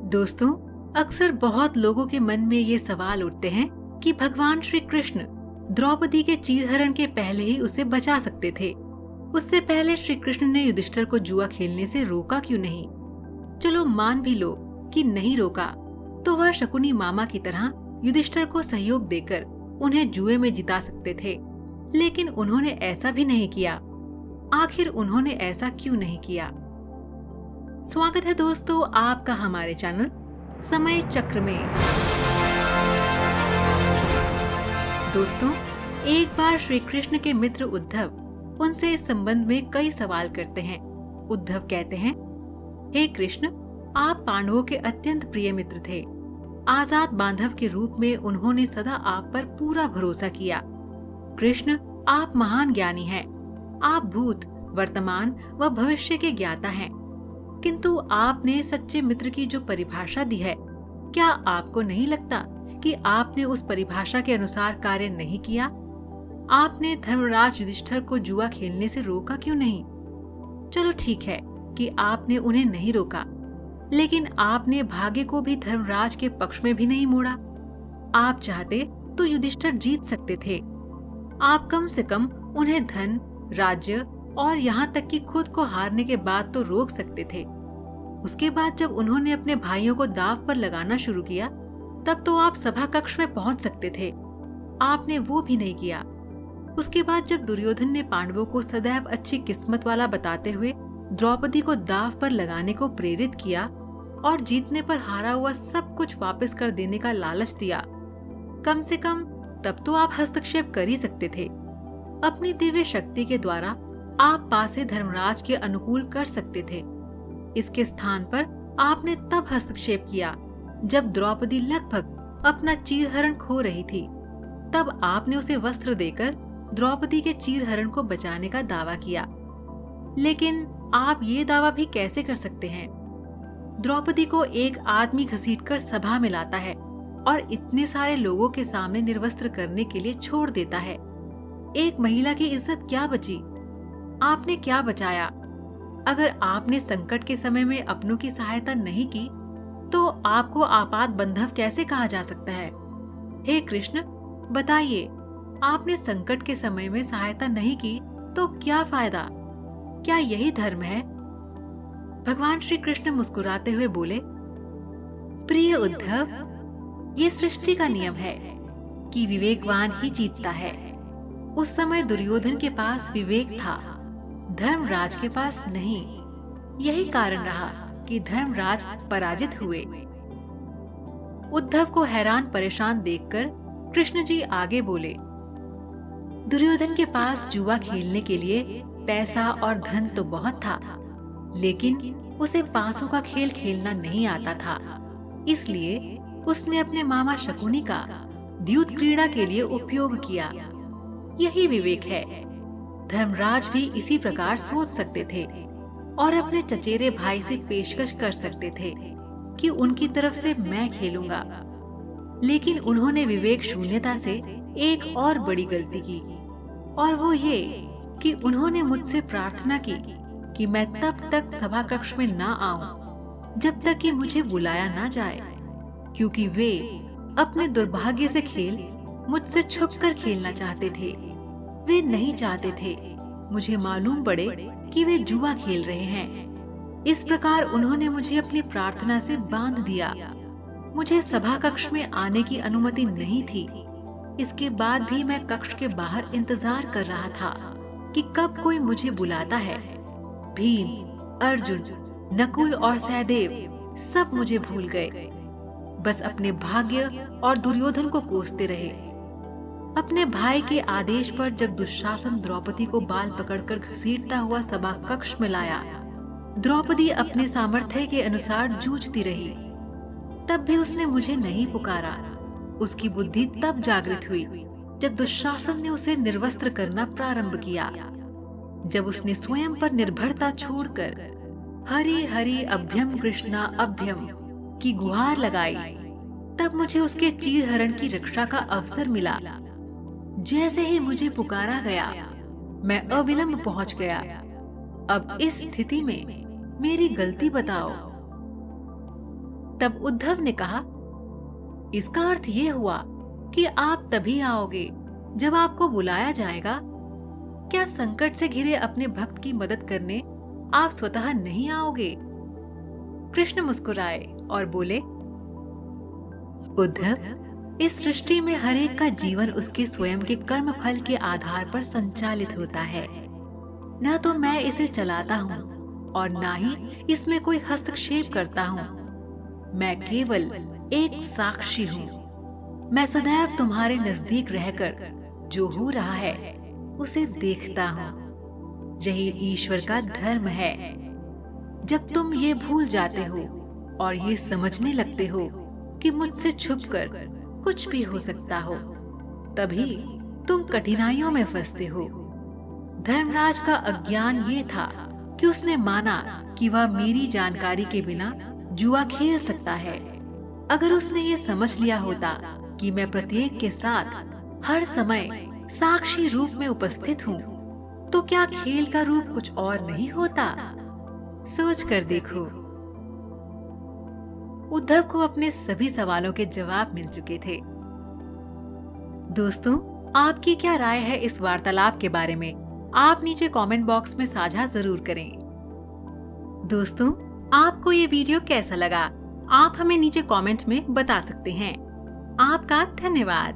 दोस्तों, अक्सर बहुत लोगों के मन में ये सवाल उठते हैं कि भगवान श्री कृष्ण द्रौपदी के चीरहरण के पहले ही उसे बचा सकते थे। उससे पहले श्री कृष्ण ने युधिष्ठिर को जुआ खेलने से रोका क्यों नहीं? चलो मान भी लो कि नहीं रोका, तो वह शकुनी मामा की तरह युधिष्ठिर को सहयोग देकर उन्हें जुए में जिता सकते थे। लेकिन उन्होंने ऐसा भी नहीं किया। आखिर उन्होंने ऐसा क्यों नहीं किया? स्वागत है दोस्तों आपका हमारे चैनल समय चक्र में। दोस्तों, एक बार श्री कृष्ण के मित्र उद्धव उनसे इस संबंध में कई सवाल करते हैं। उद्धव कहते हैं, हे कृष्ण, आप पांडवों के अत्यंत प्रिय मित्र थे। आजाद बांधव के रूप में उन्होंने सदा आप पर पूरा भरोसा किया। कृष्ण, आप महान ज्ञानी हैं। आप भूत, वर्तमान व भविष्य के ज्ञाता हैं। किंतु आपने सच्चे मित्र की जो परिभाषा दी है, क्या आपको नहीं लगता कि आपने उस परिभाषा के अनुसार कार्य नहीं किया? आपने धर्मराज युधिष्ठिर को जुआ खेलने से रोका क्यों नहीं? चलो ठीक है कि आपने उन्हें नहीं रोका, लेकिन आपने भाग्य को भी धर्मराज के पक्ष में भी नहीं मोड़ा। आप चाहते तो युधिष्ठिर जीत सकते थे। आप कम से कम उन्हें धन, राज्य और यहाँ तक कि खुद को हारने के बाद तो रोक सकते थे। उसके बाद जब उन्होंने अपने भाइयों को दांव पर लगाना शुरू किया, तब तो आप सभा कक्ष में पहुंच सकते थे। आपने वो भी नहीं किया। उसके बाद जब दुर्योधन ने पांडवों को सदैव अच्छी किस्मत वाला बताते हुए द्रौपदी को दांव पर लगाने को प्रेरित किया और जीतने पर हारा हुआ सब कुछ वापस कर देने का लालच दिया, कम से कम तब तो आप हस्तक्षेप कर ही सकते थे। अपनी दिव्य शक्ति के द्वारा आप पासे धर्मराज के अनुकूल कर सकते थे। इसके स्थान पर आपने तब हस्तक्षेप किया जब द्रौपदी लगभग अपना चीरहरण खो रही थी। तब आपने उसे वस्त्र देकर द्रौपदी के चीरहरण को बचाने का दावा किया। लेकिन आप ये दावा भी कैसे कर सकते हैं? द्रौपदी को एक आदमी घसीटकर सभा में लाता है और इतने सारे लोगों के सामने निर्वस्त्र करने के लिए छोड़ देता है। एक महिला की इज्जत क्या बची? आपने क्या बचाया? अगर आपने संकट के समय में अपनों की सहायता नहीं की, तो आपको आपात बंधव कैसे कहा जा सकता है? हे कृष्ण, बताइए, आपने संकट के समय में सहायता नहीं की तो क्या फायदा? क्या यही धर्म है? भगवान श्री कृष्ण मुस्कुराते हुए बोले, प्रिय उद्धव, ये सृष्टि का नियम है कि विवेकवान ही जीतता है। उस समय दुर्योधन के पास विवेक था, धर्मराज के पास नहीं। यही कारण रहा कि धर्मराज पराजित हुए। उद्धव को हैरान परेशान देखकर कृष्ण जी आगे बोले, दुर्योधन के पास जुआ खेलने के लिए पैसा और धन तो बहुत था, लेकिन उसे पासों का खेल खेलना नहीं आता था। इसलिए उसने अपने मामा शकुनी का द्यूत क्रीड़ा के लिए उपयोग किया। यही विवेक है। धर्मराज भी इसी प्रकार सोच सकते थे और अपने चचेरे भाई से पेशकश कर सकते थे कि उनकी तरफ से मैं खेलूंगा। लेकिन उन्होंने विवेक शून्यता से एक और बड़ी गलती की, और वो ये कि उन्होंने मुझसे प्रार्थना की कि मैं तब तक सभा कक्ष में ना आऊं जब तक कि मुझे बुलाया ना जाए, क्योंकि वे अपने दुर्भाग्य से खेल मुझसे छुपकर खेलना चाहते थे। वे नहीं चाहते थे मुझे मालूम पड़े कि वे जुआ खेल रहे हैं। इस प्रकार उन्होंने मुझे अपनी प्रार्थना से बांध दिया। मुझे सभा कक्ष में आने की अनुमति नहीं थी। इसके बाद भी मैं कक्ष के बाहर इंतजार कर रहा था कि कब कोई मुझे बुलाता है। भीम, अर्जुन, नकुल और सहदेव सब मुझे भूल गए। बस अपने भाग्य और दुर्योधन को कोसते रहे। अपने भाई के आदेश पर जब दुशासन द्रौपदी को बाल पकड़कर घसीटता हुआ सभा कक्ष में लाया, द्रौपदी अपने सामर्थ्य के अनुसार जूझती रही। तब भी उसने मुझे नहीं पुकारा। उसकी बुद्धि तब जागृत हुई जब दुशासन ने उसे निर्वस्त्र करना प्रारंभ किया। जब उसने स्वयं पर निर्भरता छोड़कर हरि हरि अभ्यम कृष्णा अभ्यम की गुहार लगाई, तब मुझे उसके चीरहरण की रक्षा का अवसर मिला। जैसे ही मुझे पुकारा गया, मैं अविलंब पहुंच गया। अब इस स्थिति में मेरी गलती बताओ। तब उद्धव ने कहा, इसका अर्थ ये हुआ कि आप तभी आओगे जब आपको बुलाया जाएगा। क्या संकट से घिरे अपने भक्त की मदद करने आप स्वतः नहीं आओगे? कृष्ण मुस्कुराए और बोले, उद्धव, इस सृष्टि में हर एक का जीवन उसके स्वयं के कर्म फल के आधार पर संचालित होता है। न तो मैं इसे चलाता हूँ और न ही इसमें कोई हस्तक्षेप करता हूँ। मैं केवल एक साक्षी हूँ। मैं सदैव तुम्हारे नजदीक रहकर जो हो रहा है उसे देखता हूँ। यही ईश्वर का धर्म है। जब तुम ये भूल जाते हो और ये समझने लगते हो कि मुझसे छुपकर कुछ भी हो सकता हो, तभी तुम कठिनाइयों में फंसते हो। धर्मराज का अज्ञान ये था कि उसने माना कि वह मेरी जानकारी के बिना जुआ खेल सकता है। अगर उसने ये समझ लिया होता कि मैं प्रत्येक के साथ हर समय साक्षी रूप में उपस्थित हूँ, तो क्या खेल का रूप कुछ और नहीं होता? सोच कर देखो। उद्धव को अपने सभी सवालों के जवाब मिल चुके थे। दोस्तों, आपकी क्या राय है इस वार्तालाप के बारे में? आप नीचे कमेंट बॉक्स में साझा जरूर करें। दोस्तों, आपको ये वीडियो कैसा लगा? आप हमें नीचे कमेंट में बता सकते हैं। आपका धन्यवाद।